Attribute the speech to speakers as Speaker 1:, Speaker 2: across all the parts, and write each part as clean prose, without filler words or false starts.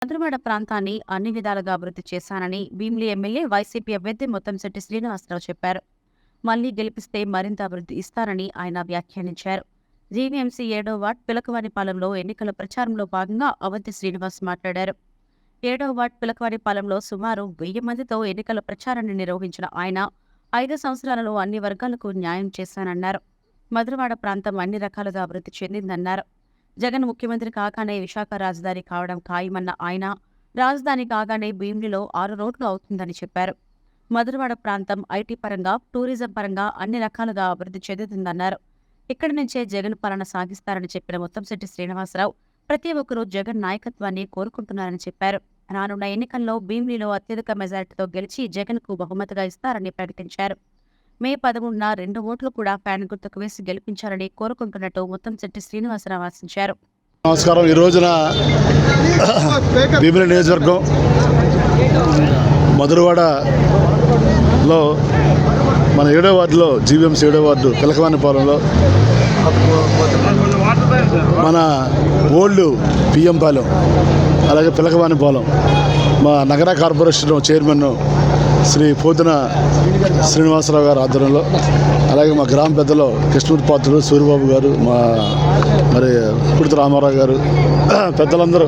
Speaker 1: మధురవాడ ప్రాంతాన్ని అన్ని విధాలుగా అభివృద్ధి చేశానని భీమిలి ఎమ్మెల్యే వైసీపీ అభ్యర్థి ముత్తంశెట్టి శ్రీనివాసరావు చెప్పారు. మళ్లీ గెలిపిస్తే మరింత అభివృద్ధి ఇస్తారని ఆయన వ్యాఖ్యానించారు. జీవీఎంసీ 7వ వార్డ్ పిలకవానిపాలెంలో ఎన్నికల ప్రచారంలో భాగంగా అవంతి శ్రీనివాస్ మాట్లాడారు. 7వ వార్డ్ పిలకవానిపాలెంలో సుమారు 1000 మందితో ఎన్నికల ప్రచారాన్ని నిర్వహించిన ఆయన 5 సంవత్సరాలలో అన్ని వర్గాలకు న్యాయం చేశానన్నారు. మధురవాడ ప్రాంతం అన్ని రకాలుగా అభివృద్ధి చెందిందన్నారు. జగన్ ముఖ్యమంత్రి కాగానే విశాఖ రాజధాని కావడం ఖాయమన్న ఆయన రాజధాని కాగానే భీమిలిలో 6 రోడ్లు అవుతుందని చెప్పారు. మధురవాడ ప్రాంతం ఐటీ పరంగా, టూరిజం పరంగా అన్ని రకాలుగా అభివృద్ధి చెందుతుందన్నారు. ఇక్కడి నుంచే జగన్ పాలన సాగిస్తారని చెప్పిన ముత్తంశెట్టి శ్రీనివాసరావు ప్రతి ఒక్కరూ జగన్ నాయకత్వాన్ని కోరుకుంటున్నారని చెప్పారు. రానున్న ఎన్నికల్లో భీమిలిలో అత్యధిక మెజారిటీతో గెలిచి జగన్కు బహుమతిగా ఇస్తారని ప్రకటించారు. మే 13న 2 ఓట్లు కూడా ఫ్యాన్ గుర్తుకు వేసి గెలిపించాలని కోరుకుంటున్నట్టు ముత్తంశెట్టి శ్రీనివాసరావు ఆశించారు.
Speaker 2: నమస్కారం. ఈ రోజున భీమిలి నియోజకవర్గం మధురవాడలో మన 7వ వార్డులో జీవీఎంసీ 7వ వార్డు పిలకవానిపాలెంలో మన ఓల్డ్ పిఎం పాలెం అలాగే పిలకవానిపాలెం మా నగర కార్పొరేషన్ చైర్మన్ శ్రీ పోతున శ్రీనివాసరావు గారు ఆధ్వర్యంలో, అలాగే మా గ్రామ పెద్దలు కృష్ణూరు పాత్రుడు సూర్యబాబు గారు, మరి కుర్తి రామారావు గారు, పెద్దలందరూ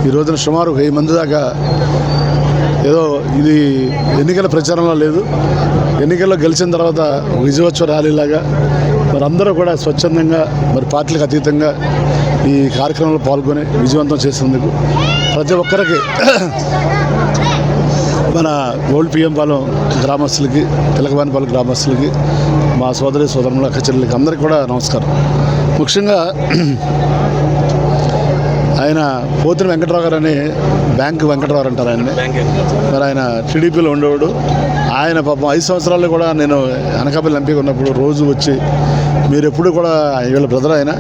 Speaker 2: ఈ రోజున సుమారు 1000 మంది దాకా, ఏదో ఇది ఎన్నికల ప్రచారంలో లేదు, ఎన్నికల్లో గెలిచిన తర్వాత విజయోత్సవ ర్యాలీలాగా మరి అందరూ కూడా స్వచ్ఛందంగా మరి పార్టీలకు అతీతంగా ఈ కార్యక్రమంలో పాల్గొని విజయవంతం చేసేందుకు ప్రతి ఒక్కరికి మన ఓల్డ్ పిఎం పాలెం గ్రామస్తులకి, పిలకవానిపాలెం గ్రామస్తులకి, మా సోదరి సోదరుల కచేరీలకి అందరికీ కూడా నమస్కారం. ముఖ్యంగా ఆయన పోతిన వెంకటరావు గారు అని బ్యాంకు వెంకటరావు అంటారు ఆయన్ని. మరి ఆయన టీడీపీలో ఉండేవాడు. ఆయన పాపం 5 సంవత్సరాలు కూడా నేను అనకాపల్లి ఎంపీగా ఉన్నప్పుడు రోజు వచ్చి మీరు ఎప్పుడు కూడా వీళ్ళ బ్రదర్ ఆయన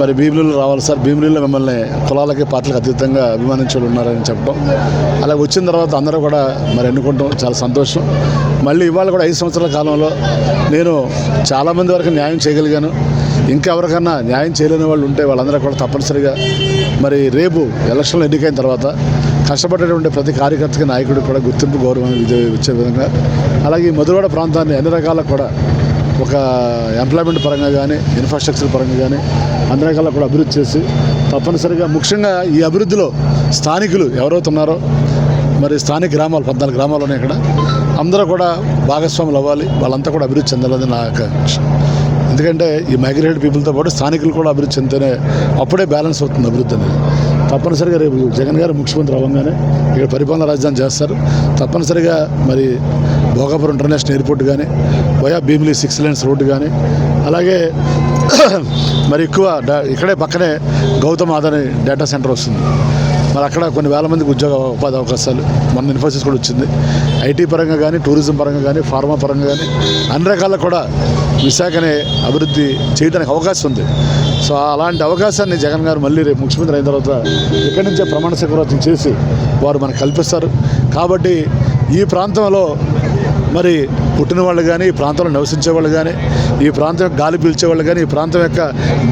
Speaker 2: మరి భీమిలీలో రావాలి సార్, భీమిలీలో మిమ్మల్ని కులాలకి పార్టీలకు అతీతంగా అభిమానించే ఉన్నారని చెప్పడం, అలాగే వచ్చిన తర్వాత అందరూ కూడా మరి ఎన్నుకుంటాం, చాలా సంతోషం. మళ్ళీ ఇవాళ కూడా 5 సంవత్సరాల కాలంలో నేను చాలామంది వరకు న్యాయం చేయగలిగాను. ఇంకా ఎవరికన్నా న్యాయం చేయలేని వాళ్ళు ఉంటే వాళ్ళందరూ కూడా తప్పనిసరిగా మరి రేపు ఎలక్షన్లో ఎన్నికైన తర్వాత కష్టపడేటువంటి ప్రతి కార్యకర్తకి, నాయకుడికి కూడా గుర్తింపు, గౌరవం ఇచ్చే విధంగా, అలాగే ఈ మధురవాడ ప్రాంతాన్ని అన్ని రకాలకు కూడా ఒక ఎంప్లాయ్మెంట్ పరంగా కానీ, ఇన్ఫ్రాస్ట్రక్చర్ పరంగా కానీ అన్ని రకాల కూడా అభివృద్ధి చేసి తప్పనిసరిగా ముఖ్యంగా ఈ అభివృద్ధిలో స్థానికులు ఎవరైతే ఉన్నారో మరి స్థానిక గ్రామాలు 14 గ్రామాలు ఉన్నాయి ఇక్కడ, అందరూ కూడా భాగస్వాములు అవ్వాలి, వాళ్ళంతా కూడా అభివృద్ధి చెందాలని నా ఆకాంక్ష. ఎందుకంటే ఈ మైగ్రేటెడ్ పీపుల్తో పాటు స్థానికులు కూడా అభివృద్ధి చెందితేనే అప్పుడే బ్యాలెన్స్ అవుతుంది అభివృద్ధి అనేది. తప్పనిసరిగా రేపు జగన్ గారు ముఖ్యమంత్రి అవ్వగానే ఇక్కడ పరిపాలన రాజధాని చేస్తారు. తప్పనిసరిగా మరి భోగాపురం ఇంటర్నేషనల్ ఎయిర్పోర్ట్ కానీ, వయా భీమిలి 6 lanes రోడ్డు కానీ, అలాగే మరి ఎక్కువ ఇక్కడే పక్కనే గౌతమ్ ఆదాని డేటా సెంటర్ వస్తుంది. మరి అక్కడ కొన్ని వేల మందికి ఉపాధి అవకాశాలు, మన ఇన్ఫోసిస్ కూడా వచ్చింది. ఐటీ పరంగా కానీ, టూరిజం పరంగా కానీ, ఫార్మా పరంగా కానీ అన్ని రకాల కూడా విశాఖని అభివృద్ధి చేయడానికి అవకాశం ఉంది. సో అలాంటి అవకాశాన్ని జగన్ గారు మళ్ళీ రేపు ముఖ్యమంత్రి అయిన తర్వాత ఇక్కడి నుంచే ప్రమాణ స్వీకారోత్సవం చేసి వారు మనకు కల్పిస్తారు. కాబట్టి ఈ ప్రాంతంలో మరి పుట్టిన వాళ్ళు కానీ, ఈ ప్రాంతంలో నివసించే వాళ్ళు కానీ, ఈ ప్రాంతం యొక్క గాలి పీల్చేవాళ్ళు కానీ, ఈ ప్రాంతం యొక్క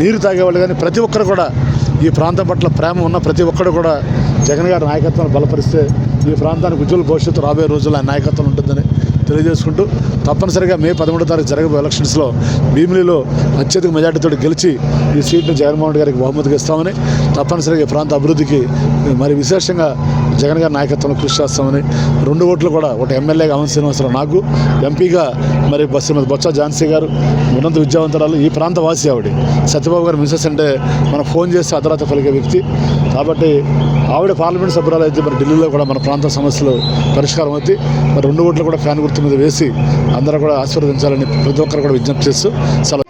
Speaker 2: నీరు తాగేవాళ్ళు కానీ ప్రతి ఒక్కరు కూడా ఈ ప్రాంతం పట్ల ప్రేమ ఉన్న ప్రతి ఒక్కరు కూడా జగన్ గారి నాయకత్వాన్ని బలపరిస్తే ఈ ప్రాంతానికి ఉజ్వల భవిష్యత్తు రాబోయే రోజుల్లో ఆయన నాయకత్వం ఉంటుందని తెలియజేసుకుంటూ, తప్పనిసరిగా మే 13వ తారీఖు జరగబోయే ఎలక్షన్స్లో భీమిలిలో అత్యధిక మెజార్టీతో గెలిచి ఈ సీట్ను జగన్మోహన్ గారికి బహుమతిగా ఇస్తామని, తప్పనిసరిగా ఈ ప్రాంత అభివృద్ధికి మరి విశేషంగా జగన్ గారి నాయకత్వంలో కృషి చేస్తామని, 2 ఓట్లు కూడా, ఒకటి ఎమ్మెల్యేగా అవంతి శ్రీనివాసరావు నాకు, ఎంపీగా మరి బొత్స ఝాన్సీ గారు ఉన్నత విద్యావంతురాలు, ఈ ప్రాంత వాసి ఆవిడ సత్యబాబు గారు మిసెస్ అంటే మనం ఫోన్ చేసి అర్ధరాత్రి పలికే వ్యక్తి. కాబట్టి ఆవిడ పార్లమెంట్ సభ్యురాలు అయితే మరి ఢిల్లీలో కూడా మన ప్రాంత సమస్యలు పరిష్కారం అవుతాయి. మరి 2 ఓట్లు కూడా ఫ్యాన్ గుర్తు మీద వేసి అందరూ కూడా ఆశీర్వదించాలని ప్రతి ఒక్కరు కూడా విజ్ఞప్తి చేస్తూ
Speaker 3: సెలవు